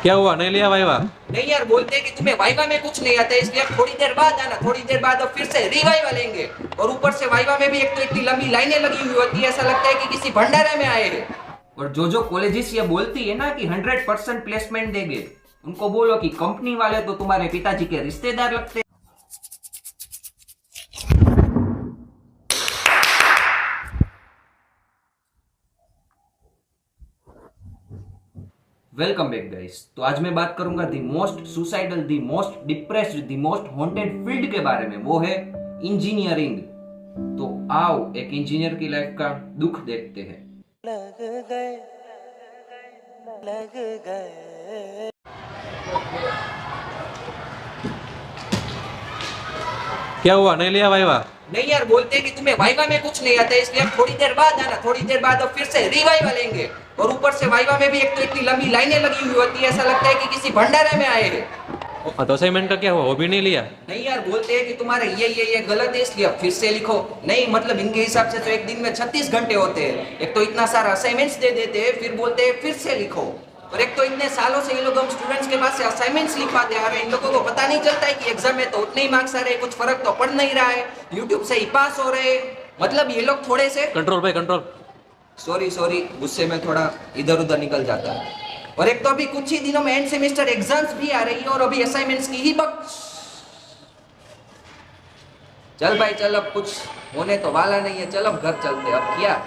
क्या हुआ, नहीं लिया वाइवा? नहीं यार, बोलते हैं कि तुम्हें वाइवा में कुछ नहीं आता, इसलिए अब थोड़ी देर बाद आना, थोड़ी देर बाद अब फिर से रिवाइवा लेंगे। और ऊपर से वाइवा में भी एक तो इतनी लंबी लाइनें लगी हुई होती है, ऐसा लगता है कि किसी भंडारे में आए हैं। और जो जो कॉलेजेस ये बोलती है ना कि 100% प्लेसमेंट देंगे, उनको बोलो कि कंपनी वाले तो तुम्हारे पिताजी के रिश्तेदार लगते हैं। Welcome back guys. तो आज मैं बात करूंगा the most suicidal, the most depressed, the most haunted field के बारे में, वो है इंजीनियरिंग। तो आओ एक इंजीनियर की लाइफ का दुख देखते हैं। लग गए लग गए। क्या हुआ, नहीं लिया वाइवा? नहीं यार, बोलते हैं कि तुम्हें वाइवा में कुछ नहीं आता, इसलिए अब थोड़ी देर बाद आना, थोड़ी देर बाद अब फिर से रिवाइवा लेंगे। और ऊपर से वाइवा में भी एक तो इतनी लंबी लाइनें लगी हुई होती है, ऐसा लगता है कि किसी भंडारे में आए हैं। तो असाइनमेंट का क्या हुआ, वो भी नहीं लिया? नहीं यार, बोलते हैं कि तुम्हारे ये गलत है, इसलिए अब फिर से लिखो। नहीं मतलब इनके हिसाब से तो एक दिन में 36 घंटे होते हैं। एक तो इतना सारा असाइनमेंट्स दे देते हैं, फिर बोलते हैं फिर से लिखो। और एक तो इतने सालों से ये लोग हम स्टूडेंट्स के पास से असाइनमेंट्स लिखवाते आ रहे हैं, इन लोगों को पता नहीं चलता है कि एग्जाम में तो उतने ही मार्क्स आ रहे हैं, कुछ फर्क तो पड़ नहीं रहा है, यूट्यूब से ही पास हो रहे हैं। मतलब ये लोग थोड़े से कंट्रोल भाई, कंट्रोल। सॉरी, गुस्से में थोड़ा इधर उधर निकल जाता है। और एक तो अभी कुछ ही दिनों में एंड सेमेस्टर एग्जाम्स भी आ रही है, और अभी असाइनमेंट्स की ही बक। चल भाई चल, अब कुछ होने तो वाला नहीं है, चल अब घर चलते। अब क्या,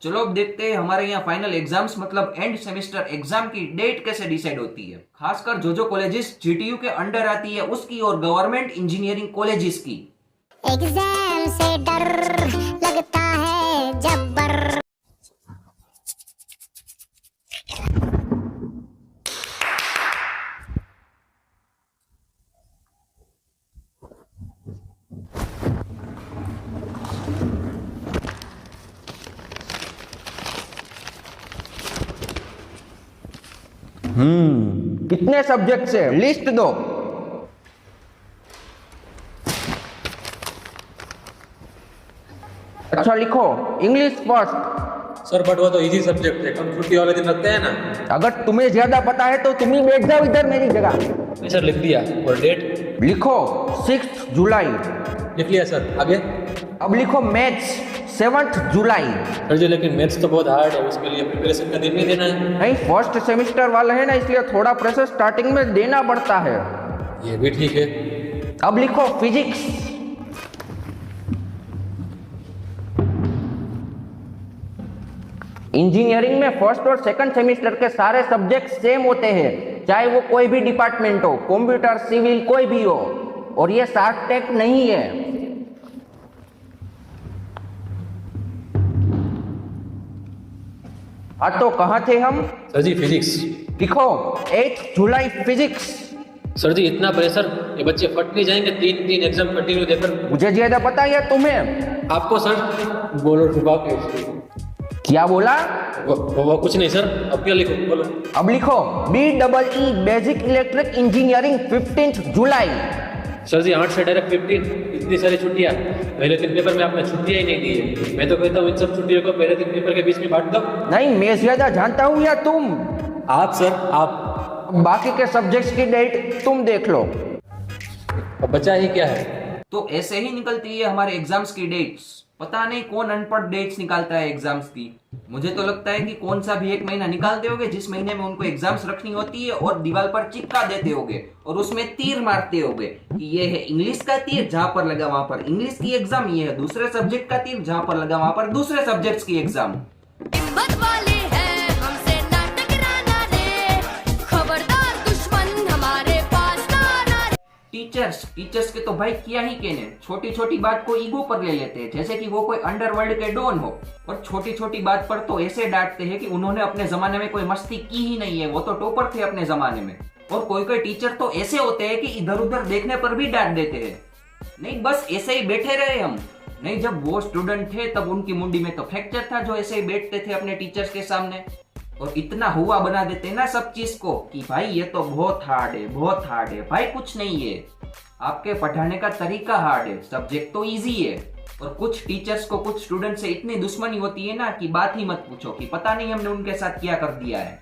चलो अब देखते हैं हमारे यहाँ फाइनल एग्जाम्स मतलब एंड सेमेस्टर एग्जाम की डेट कैसे डिसाइड होती है। खासकर जो जो कॉलेजेस जीटीयू के अंडर आती है उसकी, और गवर्नमेंट इंजीनियरिंग कॉलेजेस की। एग्जाम से डर लगता है जब्बर। कितने सब्जेक्ट से लिस्ट दो। अच्छा लिखो, इंग्लिश फर्स्ट। सर बट वो तो इजी सब्जेक्ट है, कम छुट्टी वाले दिन रखते हैं ना। अगर तुम्हें ज्यादा पता है तो तुम ही बैठ जाओ इधर मेरी जगह। नहीं सर, लिख दिया। और डेट लिखो 6 जुलाई। लिख लिया सर। आगे? अब लिखो मैथ्स 7 जुलाई। सर जी लेकिन मैथ्स तो बहुत हार्ड है, उसके लिए प्रिपरेशन का दिन नहीं देना है। नहीं, फर्स्ट सेमेस्टर वाला है ना, इसलिए थोड़ा प्रेशर स्टार्टिंग में देना पड़ता है। ये भी ठीक है। अब लिखो फिजिक्स। इंजीनियरिंग में फर्स्ट और सेकंड सेमेस्टर के सारे सब्जेक्ट सेम होते हैं, चाहे वो कोई भी डिपार्टमेंट हो, कंप्यूटर, सिविल, कोई भी हो। और ये शार्क टैंक नहीं है। हाँ तो कहाँ थे हम? सर जी फिजिक्स। लिखो 8 जुलाई फिजिक्स। सर जी इतना प्रेशर, ये बच्चे फट नहीं जाएंगे 3 एग्जाम कंटिन्यू देकर? मुझे ज्यादा पता है या तुम्हें? आपको सर। बोलो छुपा के। क्या बोला? वो कुछ नहीं सर। अब क्या लिखो, बोलो। अब लिखो BEE बेसिक इलेक्ट्रिक इंजीनियरिंग 15 जुलाई। सर जी 8 से डायरेक्ट 15? इतनी सारी छुट्टियां? पहले 3 पेपर में आपने छुट्टियां ही नहीं दी है। मैं तो कहता हूँ इन सब छुट्टियों को पहले 3 पेपर के बीच में बांट दो। नहीं, मैं ज्यादा जानता हूँ या तुम? आप सर, आप। बाकी के सब्जेक्ट्स की डेट तुम देख लो। अब बचा ही क्या है? तो ऐसे ही निकलती है हमारे एग्जाम्स की डेट्स। पता नहीं कौन अनपढ़ डेट्स निकालता है एग्जाम्स की। मुझे तो लगता है कि कौन सा भी एक महीना निकालते होगे जिस महीने में उनको एग्जाम्स रखनी होती है, और दीवार पर चिपका देते होगे और उसमें तीर मारते होगे कि ये है इंग्लिश का तीर, जहां पर लगा वहां पर इंग्लिश की एग्जाम, ये है दूसरे सब्जेक्ट का तीर, जहां पर लगा वहां पर दूसरे सब्जेक्ट्स की एग्जाम। हिम्मत वाले हैं हमसे ना टकराना रे, खबरदार दुश्मन हमारे पास ना आना रे। टीचर्स के तो भाई क्या ही कहने, छोटी छोटी बात को ईगो पर ले लेते हैं, जैसे कि वो कोई अंडरवर्ल्ड के डॉन हो। और छोटी छोटी बात पर तो ऐसे डांटते हैं कि उन्होंने अपने जमाने में कोई मस्ती की ही नहीं है, वो तो टॉपर थे अपने जमाने में। और कोई कोई टीचर तो ऐसे होते हैं कि इधर उधर देखने पर भी डांट देते हैं। नहीं बस ऐसे ही बैठे रहे हम। नहीं, जब वो स्टूडेंट थे तब उनकी मुंडी में तो फ्रैक्चर था, जो ऐसे ही बैठते थे अपने टीचर्स के सामने और इतना हुआ बना देते ना सब चीज को कि भाई ये तो बहुत हार्ड है, बहुत हार्ड है। भाई कुछ नहीं है, आपके पढ़ाने का तरीका हार्ड है, सब्जेक्ट तो इजी है। और कुछ टीचर्स को कुछ स्टूडेंट से इतनी दुश्मनी होती है ना कि बात ही मत पूछो, कि पता नहीं हमने उनके साथ क्या कर दिया है।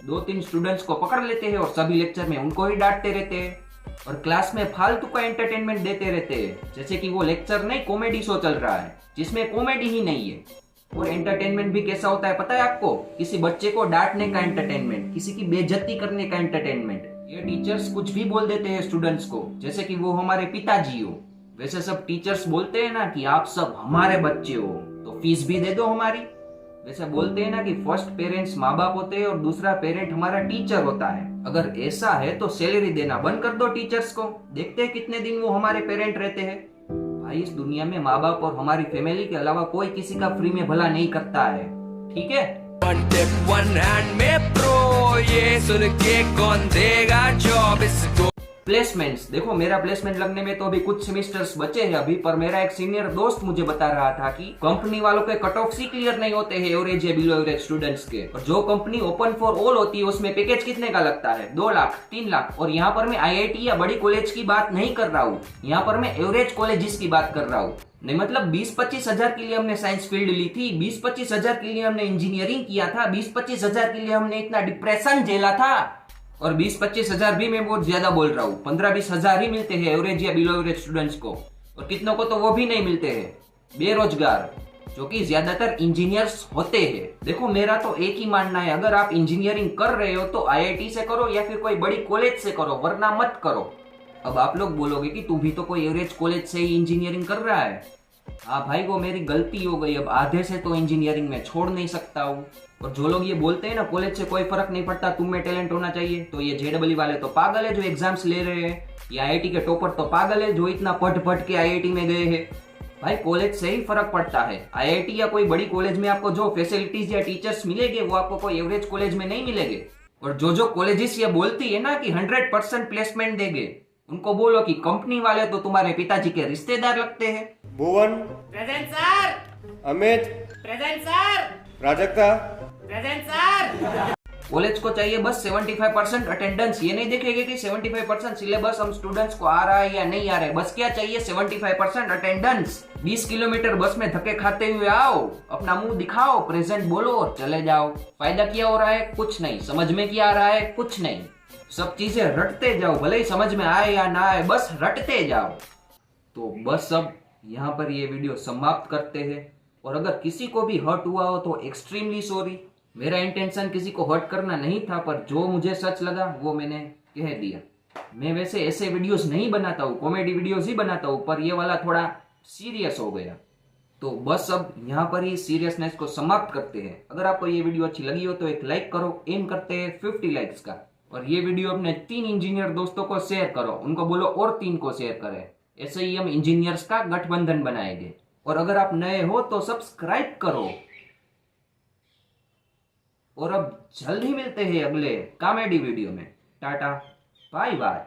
2-3 स्टूडेंट्स को पकड़ लेते हैं और सभी लेक्चर में उनको ही डांटते रहते हैं और क्लास में फालतू का एंटरटेनमेंट देते रहते हैं, जैसे कि वो लेक्चर नहीं कॉमेडी शो चल रहा है जिसमें कॉमेडी ही नहीं है। और एंटरटेनमेंट भी कैसा होता है पता है आपको? किसी बच्चे को डांटने का एंटरटेनमेंट, किसी की बेइज्जती करने का एंटरटेनमेंट। ये टीचर्स कुछ भी बोल देते हैं स्टूडेंट्स को, जैसे कि वो हमारे पिताजी हो। वैसे सब टीचर्स बोलते हैं ना कि आप सब हमारे बच्चे हो तो फीस भी दे दो हमारी। वैसे बोलते हैं ना कि फर्स्ट पेरेंट्स माँ बाप होते हैं और दूसरा पेरेंट हमारा टीचर होता है। अगर ऐसा है तो सैलरी देना बंद कर दो टीचर्स को, देखते हैं कितने दिन वो हमारे पेरेंट रहते हैं। भाई इस दुनिया में माँ बाप और हमारी फैमिली के अलावा कोई किसी का फ्री में भला नहीं करता है, ठीक है? वन टिप वन हैंड में प्रो, ये सुन के कौन देगा जॉब इसको। प्लेसमेंट्स देखो, मेरा प्लेसमेंट लगने में तो अभी कुछ सेमेस्टर्स बचे हैं अभी, पर मेरा एक सीनियर दोस्त मुझे बता रहा था कि कंपनी वालों के कट ऑफ ही क्लियर नहीं होते हैं एवरेज या बिलो एवरेज स्टूडेंट्स के। और जो कंपनी ओपन फॉर ऑल होती है उसमें पैकेज कितने का लगता है? 2 लाख 3 लाख। और यहाँ पर मैं IIT या बड़ी कॉलेज की बात नहीं कर रहा हूँ, यहाँ पर मैं एवरेज कॉलेजेस की बात कर रहा हूँ। नहीं मतलब 20-25 हजार के लिए हमने साइंस फील्ड ली थी, 20-25 हजार के लिए हमने इंजीनियरिंग किया था, 20-25 हजार के लिए हमने इतना डिप्रेशन झेला था। और 20-25 हजार भी मैं बहुत ज्यादा बोल रहा हूँ, 15-20 हजार ही मिलते हैं एवरेज या बिलो एवरेज स्टूडेंट्स को। और कितनों को तो वो भी नहीं मिलते हैं, बेरोजगार, जो कि ज्यादातर इंजीनियर्स होते हैं। देखो मेरा तो एक ही मानना है, अगर आप इंजीनियरिंग कर रहे हो तो IIT से करो या फिर कोई बड़ी कॉलेज से करो, वरना मत करो। अब आप लोग बोलोगे कि तू भी तो कोई एवरेज कॉलेज से ही इंजीनियरिंग कर रहा है। हाँ भाई वो मेरी गलती हो गई, अब आधे से तो इंजीनियरिंग में छोड़ नहीं सकता हूँ। और जो लोग ये बोलते हैं ना कॉलेज से कोई फर्क नहीं पड़ता, तुम में टैलेंट होना चाहिए, तो ये JEE वाले तो पागल है जो एग्जाम्स ले रहे हैं। ये IIT के टॉपर तो पागल है जो इतना पढ़ के IIT में गए हैं। भाई कॉलेज से ही फर्क पड़ता है। IIT या कोई बड़ी कॉलेज में आपको जो फैसिलिटीज या टीचर्स मिलेंगे वो आपको कोई एवरेज कॉलेज में नहीं मिलेंगे। और जो कॉलेजेस ये बोलती है ना कि 100% प्लेसमेंट देंगे, उनको बोलो कि कंपनी वाले तो तुम्हारे पिताजी के रिश्तेदार लगते हैं। Bhuvan, present sir. Amit, present sir. Prajakta, present sir. College को चाहिए बस 75% अटेंडेंस, ये नहीं देखेंगे कि 75% सिलेबस हम स्टूडेंट्स को आ रहा है या नहीं आ रहा है। बस क्या चाहिए? 75% अटेंडेंस। 20 किलोमीटर बस में धक्के खाते हुए आओ, अपना मुंह दिखाओ, प्रेजेंट बोलो और चले जाओ। फायदा क्या हो रहा है? कुछ नहीं। समझ में क्या आ रहा है? कुछ नहीं। सब चीजें रटते जाओ, भले ही समझ में आए या ना आए, बस रटते जाओ। तो बस अब यहाँ पर ये वीडियो समाप्त करते हैं। और अगर किसी को भी हर्ट हुआ हो तो एक्सट्रीमली सॉरी। मेरा इंटेंशन किसी को हर्ट करना नहीं था, पर जो मुझे सच लगा वो मैंने कह दिया। मैं वैसे ऐसे वीडियोस नहीं बनाता हूँ, कॉमेडी वीडियोस ही बनाता हूँ, पर ये वाला थोड़ा सीरियस हो गया। तो बस अब यहाँ पर ही सीरियसनेस को समाप्त करते हैं। अगर आपको ये वीडियो अच्छी लगी हो तो एक लाइक करो, एम करते हैं 50 लाइक्स का। और ये वीडियो अपने 3 इंजीनियर दोस्तों को शेयर करो, उनको बोलो और 3 को शेयर करें। ऐसे ही हम इंजीनियर्स का गठबंधन बनाएंगे। और अगर आप नए हो तो सब्सक्राइब करो। और अब जल्द ही मिलते हैं अगले कॉमेडी वीडियो में। Tata, bye bye.